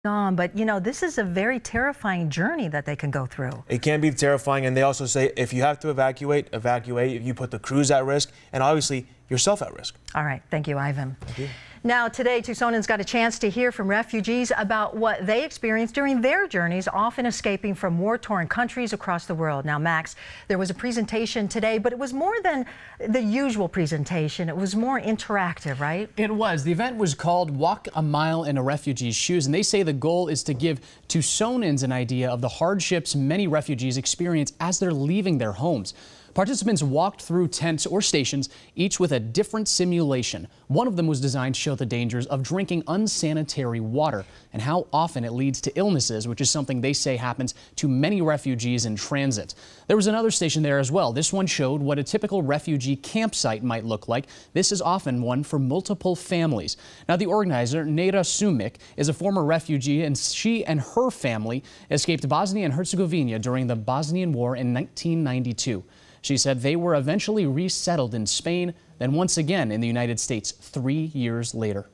on, but you know, this is a very terrifying journey that they can go through. It can be terrifying, and they also say if you have to evacuate, evacuate. You put the crews at risk, and obviously yourself at risk. All right, thank you, Ivan. Thank you. Now, today, Tucsonans got a chance to hear from refugees about what they experienced during their journeys, often escaping from war-torn countries across the world. Now, Max, there was a presentation today, but it was more than the usual presentation. It was more interactive, right? It was. The event was called Walk a Mile in a Refugee's Shoes, and they say the goal is to give Tucsonans an idea of the hardships many refugees experience as they're leaving their homes. Participants walked through tents or stations, each with a different simulation. One of them was designed to show the dangers of drinking unsanitary water and how often it leads to illnesses, which is something they say happens to many refugees in transit. There was another station there as well. This one showed what a typical refugee campsite might look like. This is often one for multiple families. Now, the organizer, Nera Sumik, is a former refugee, and she and her family escaped Bosnia and Herzegovina during the Bosnian War in 1992. She said they were eventually resettled in Spain, then once again in the United States 3 years later.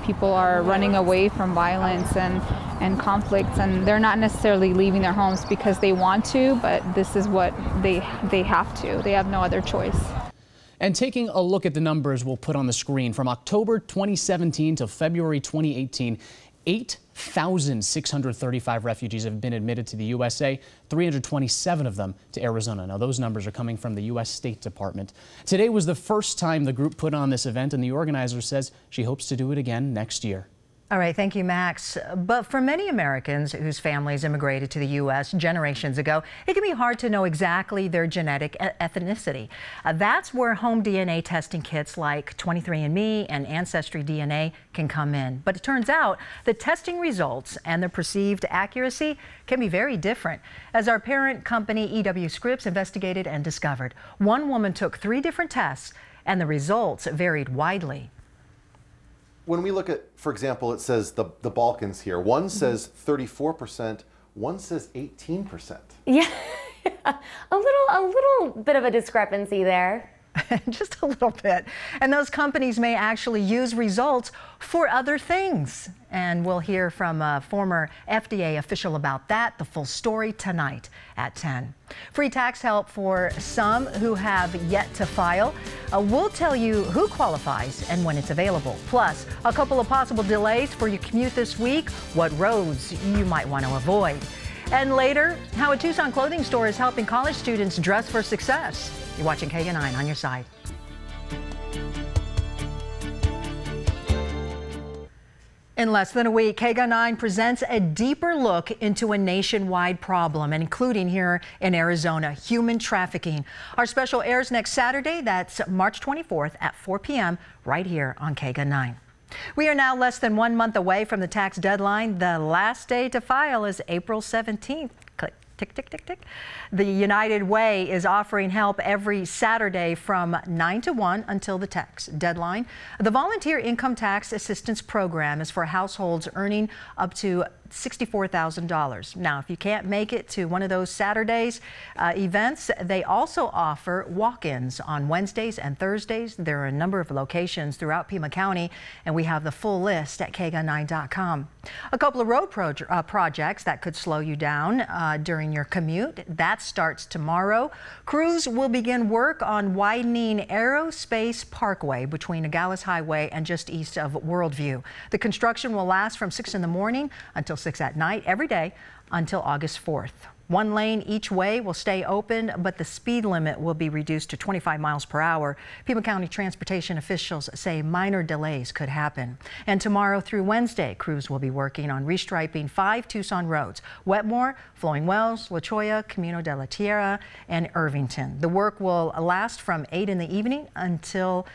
People are running away from violence and conflicts, and they're not necessarily leaving their homes because they want to, but this is what they have to. They have no other choice. And taking a look at the numbers we'll put on the screen, from October 2017 to February 2018, 8,635 refugees have been admitted to the USA, 327 of them to Arizona. Now, those numbers are coming from the U.S. State Department. Today was the first time the group put on this event, and the organizer says she hopes to do it again next year. All right, thank you, Max. But for many Americans whose families immigrated to the U.S. generations ago, it can be hard to know exactly their genetic ethnicity. That's where home DNA testing kits like 23andMe and Ancestry DNA can come in. But it turns out the testing results and the perceived accuracy can be very different. As our parent company EW Scripps investigated and discovered, one woman took 3 different tests and the results varied widely. When we look at, for example, it says the Balkans here. One says 34%, one says 18%. Yeah, a little bit of a discrepancy there. Just a little bit. And those companies may actually use results for other things. And we'll hear from a former FDA official about that. The full story tonight at 10. Free tax help for some who have yet to file. We'll tell you who qualifies and when it's available. Plus, a couple of possible delays for your commute this week, what roads you might want to avoid. And later, how a Tucson clothing store is helping college students dress for success. You're watching KGUN 9 on your side. In less than a week, KGUN 9 presents a deeper look into a nationwide problem, and including here in Arizona, human trafficking. Our special airs next Saturday. That's March 24th at 4 p.m. right here on KGUN 9. We are now less than 1 month away from the tax deadline. The last day to file is April 17th. Click, tick, tick, tick, tick. The United Way is offering help every Saturday from 9 to 1 until the tax deadline. The Volunteer Income Tax Assistance Program is for households earning up to $64,000. Now, if you can't make it to one of those Saturdays events, they also offer walk-ins on Wednesdays and Thursdays. There are a number of locations throughout Pima County, and we have the full list at kgun9.com. A couple of road projects that could slow you down during your commute. That starts tomorrow. Crews will begin work on widening Aerospace Parkway between Nogales Highway and just east of Worldview. The construction will last from 6 in the morning until 6 at night every day until August 4th. 1 lane each way will stay open, but the speed limit will be reduced to 25 miles per hour. Pima County transportation officials say minor delays could happen. And tomorrow through Wednesday, crews will be working on restriping 5 Tucson roads: Wetmore, Flowing Wells, La Cholla, Camino de la Tierra, and Irvington. The work will last from 8 in the evening until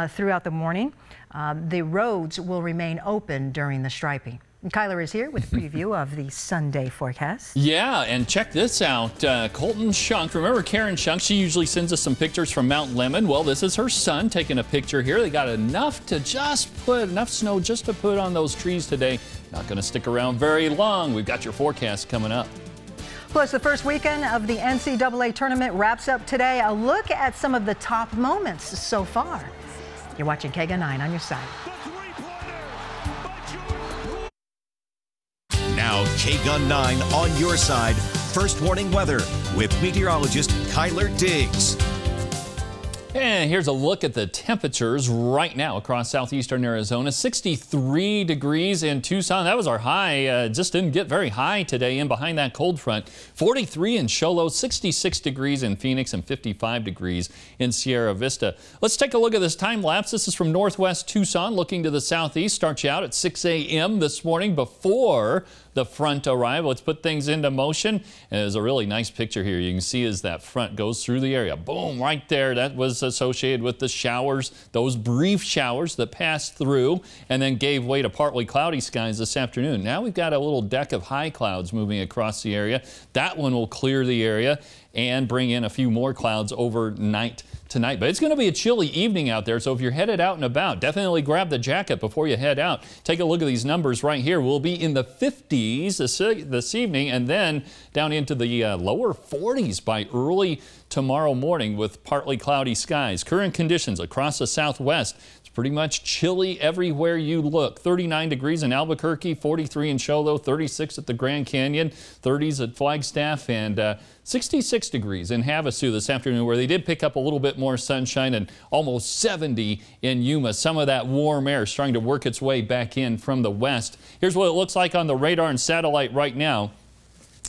throughout the morning. The roads will remain open during the striping. Kyler is here with a preview of the Sunday forecast. Yeah, and check this out. Colton Shunk, remember Karen Shunk? She usually sends us some pictures from Mount Lemmon. Well, this is her son taking a picture here. They got enough snow just to put on those trees today. Not going to stick around very long. We've got your forecast coming up. Plus, the first weekend of the NCAA tournament wraps up today. A look at some of the top moments so far. You're watching KGUN 9 on your side. Now, K-Gun 9 on your side. First warning weather with meteorologist Kyler Diggs. And here's a look at the temperatures right now across southeastern Arizona. 63 degrees in Tucson. That was our high. Just didn't get very high today in behind that cold front. 43 in Show Low, 66 degrees in Phoenix, and 55 degrees in Sierra Vista. Let's take a look at this time lapse. This is from northwest Tucson looking to the southeast. Starts you out at 6 a.m. this morning before the front arrival. Let's put things into motion. And there's a really nice picture here. You can see as that front goes through the area. Boom, right there. That was associated with the showers, those brief showers that passed through and then gave way to partly cloudy skies this afternoon. Now we've got a little deck of high clouds moving across the area. That one will clear the area and bring in a few more clouds overnight tonight. But it's going to be a chilly evening out there, so if you're headed out and about, definitely grab the jacket before you head out. Take a look at these numbers right here. We'll be in the 50s this evening and then down into the lower 40s by early tomorrow morning with partly cloudy skies. Current conditions across the southwest. Pretty much chilly everywhere you look. 39 degrees in Albuquerque, 43 in Show Low, 36 at the Grand Canyon, 30s at Flagstaff, and 66 degrees in Havasu this afternoon, where they did pick up a little bit more sunshine, and almost 70 in Yuma. Some of that warm air starting to work its way back in from the west. Here's what it looks like on the radar and satellite right now.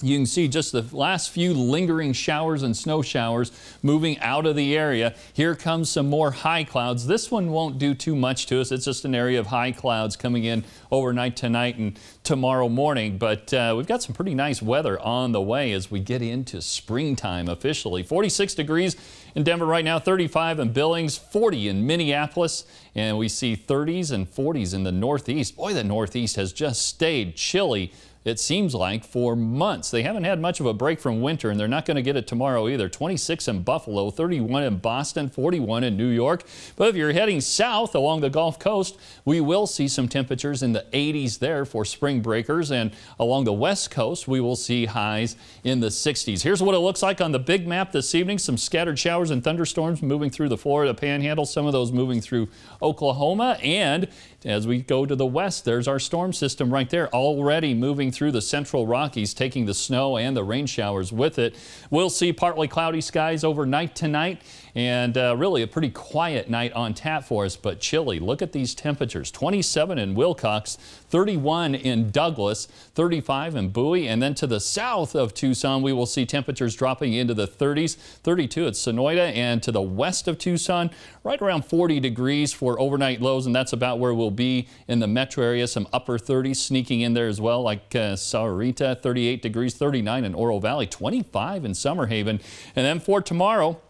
You can see just the last few lingering showers and snow showers moving out of the area. Here comes some more high clouds. This one won't do too much to us. It's just an area of high clouds coming in overnight tonight and tomorrow morning. But we've got some pretty nice weather on the way as we get into springtime officially. 46 degrees in Denver right now, 35 in Billings, 40 in Minneapolis, and we see 30s and 40s in the Northeast. Boy, the Northeast has just stayed chilly, it seems like, for months. They haven't had much of a break from winter, and they're not going to get it tomorrow either. 26 in Buffalo, 31 in Boston, 41 in New York. But if you're heading south along the Gulf Coast, we will see some temperatures in the 80s there for spring breakers. And along the West Coast, we will see highs in the 60s. Here's what it looks like on the big map this evening. Some scattered showers and thunderstorms moving through the Florida Panhandle, some of those moving through Oklahoma. And as we go to the west, there's our storm system right there, already moving through the central Rockies, taking the snow and the rain showers with it. We'll see partly cloudy skies overnight tonight, and really a pretty quiet night on tap for us, but chilly. Look at these temperatures. 27 in Wilcox, 31 in Douglas, 35 in Bowie, and then to the south of Tucson, we will see temperatures dropping into the 30s, 32 at Sonoyta, and to the west of Tucson, right around 40 degrees for overnight lows, and that's about where we'll be in the metro area. Some upper 30s sneaking in there as well, like Sahuarita, 38 degrees, 39 in Oro Valley, 25 in Summerhaven. And then for tomorrow,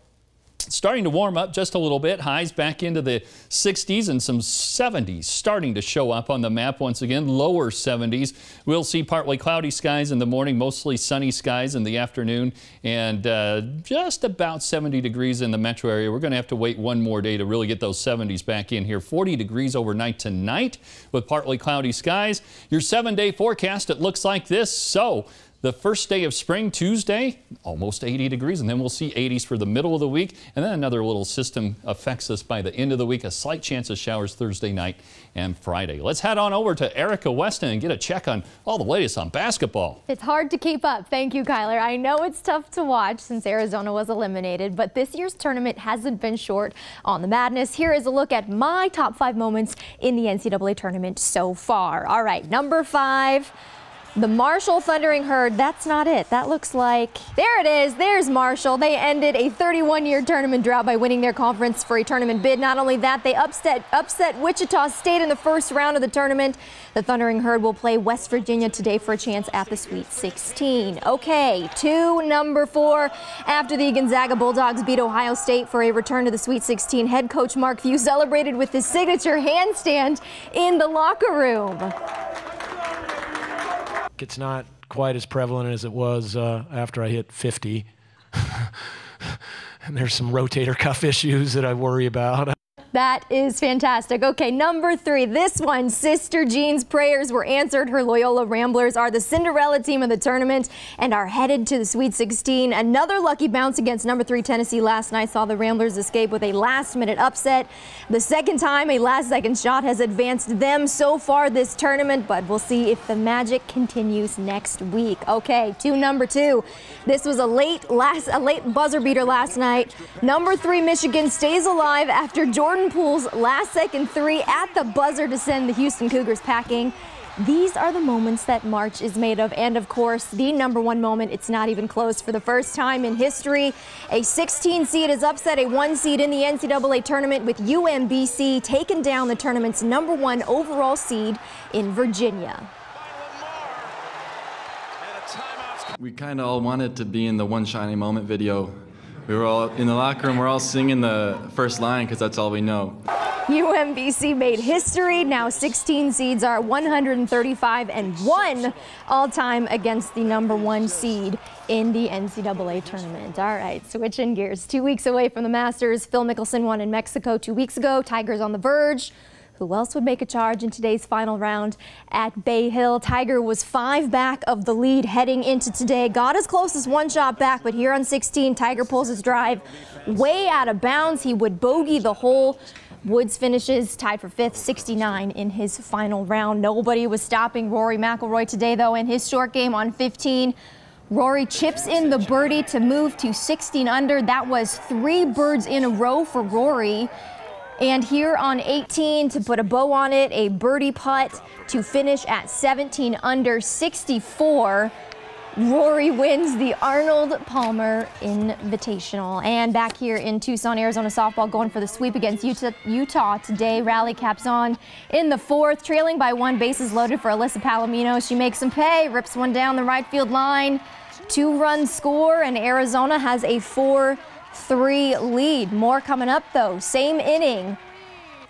starting to warm up just a little bit. Highs back into the 60s and some 70s starting to show up on the map once again. Lower 70s. We'll see partly cloudy skies in the morning, mostly sunny skies in the afternoon, and just about 70 degrees in the metro area. We're going to have to wait one more day to really get those 70s back in here. 40 degrees overnight tonight with partly cloudy skies. Your 7-day forecast, it looks like this. So the first day of spring, Tuesday, almost 80 degrees, and then we'll see 80s for the middle of the week. And then another little system affects us by the end of the week. A slight chance of showers Thursday night and Friday. Let's head on over to Erica Weston and get a check on all the latest on basketball. It's hard to keep up. Thank you, Kyler. I know it's tough to watch since Arizona was eliminated, but this year's tournament hasn't been short on the madness. Here is a look at my top 5 moments in the NCAA tournament so far. All right, number 5. The Marshall Thundering Herd, that's not it. That looks like, there it is, there's Marshall. They ended a 31-year tournament drought by winning their conference for a tournament bid. Not only that, they upset Wichita State in the first round of the tournament. The Thundering Herd will play West Virginia today for a chance at the Sweet 16. Okay, to number 4. After the Gonzaga Bulldogs beat Ohio State for a return to the Sweet 16, head coach Mark Few celebrated with his signature handstand in the locker room. It's not quite as prevalent as it was after I hit 50. And there's some rotator cuff issues that I worry about. That is fantastic. Okay, number 3. This one, Sister Jean's prayers were answered. Her Loyola Ramblers are the Cinderella team of the tournament and are headed to the Sweet 16. Another lucky bounce against number 3 Tennessee last night saw the Ramblers escape with a last-minute upset. The second time a last-second shot has advanced them so far this tournament, but we'll see if the magic continues next week. Okay, to number 2. This was a late buzzer beater last night. Number 3 Michigan stays alive after Jordan Poole's last-second 3 at the buzzer to send the Houston Cougars packing. These are the moments that March is made of. And of course, the number 1 moment, it's not even close. For the first time in history, a 16 seed has upset a 1 seed in the NCAA tournament, with UMBC taking down the tournament's number 1 overall seed in Virginia. We kind of all wanted to be in the One Shining Moment video. We were all in the locker room, we're all singing the first line because that's all we know. UMBC made history. Now 16 seeds are 135-1 all-time against the number 1 seed in the NCAA tournament. All right, switching gears. 2 weeks away from the Masters. Phil Mickelson won in Mexico 2 weeks ago. Tiger's on the verge. Who else would make a charge in today's final round at Bay Hill? Tiger was 5 back of the lead heading into today. Got as close as 1 shot back, but here on 16, Tiger pulls his drive way out of bounds. He would bogey the hole. Woods finishes tied for 5th, 69 in his final round. Nobody was stopping Rory McIlroy today, though, in his short game on 15. Rory chips in the birdie to move to 16 under. That was 3 birds in a row for Rory. And here on 18, to put a bow on it, a birdie putt to finish at 17 under 64. Rory wins the Arnold Palmer Invitational. And back here in Tucson, Arizona softball going for the sweep against Utah today. Rally caps on in the 4th, trailing by 1, bases loaded for Alyssa Palomino. She makes them pay, rips one down the right field line. 2-run score, and Arizona has a 4-3 lead. More coming up, though. Same inning.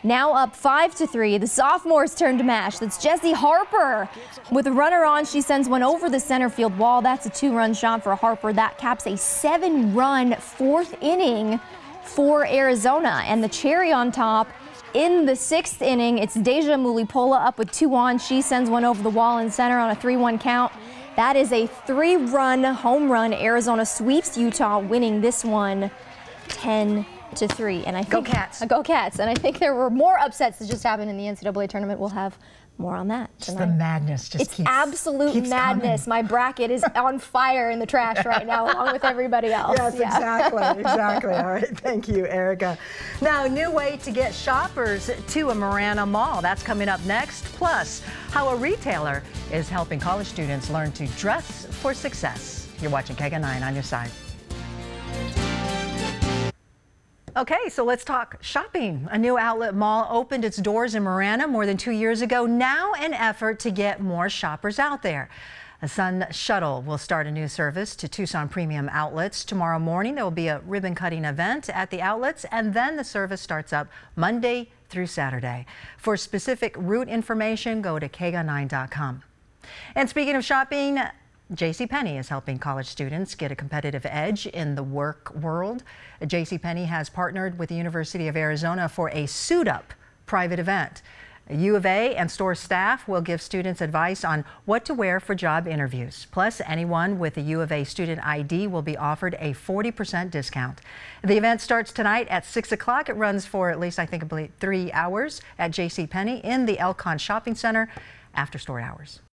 Now up 5-3. The sophomore's turn to mash. That's Jessie Harper. With a runner on, she sends one over the center field wall. That's a 2-run shot for Harper. That caps a 7-run 4th inning for Arizona. And the cherry on top, in the 6th inning, it's Deja Mulipola up with 2 on. She sends one over the wall in center on a 3-1 count. That is a 3-run home run. Arizona sweeps Utah, winning this one 10-3. And I think, go Cats. Go Cats. And I think there were more upsets that just happened in the NCAA tournament. We'll have more on that tonight. Just the madness it's absolute madness. Coming. My bracket is on fire in the trash right now, along with everybody else. Yes, exactly, exactly. All right, thank you, Erica. Now, new way to get shoppers to a Marana mall. That's coming up next. Plus, how a retailer is helping college students learn to dress for success. You're watching KGUN 9 on your side. Okay, so let's talk shopping. A new outlet mall opened its doors in Marana more than 2 years ago. Now an effort to get more shoppers out there. A Sun Shuttle will start a new service to Tucson Premium Outlets. Tomorrow morning, there will be a ribbon-cutting event at the outlets, and then the service starts up Monday through Saturday. For specific route information, go to kgun9.com. And speaking of shopping, JCPenny is helping college students get a competitive edge in the work world. JCPenny has partnered with the University of Arizona for a suit-up private event. U of A and store staff will give students advice on what to wear for job interviews. Plus, anyone with a U of A student ID will be offered a 40% discount. The event starts tonight at 6 o'clock. It runs for at least, I think, 3 hours at JCPenny in the Elcon Shopping Center after store hours.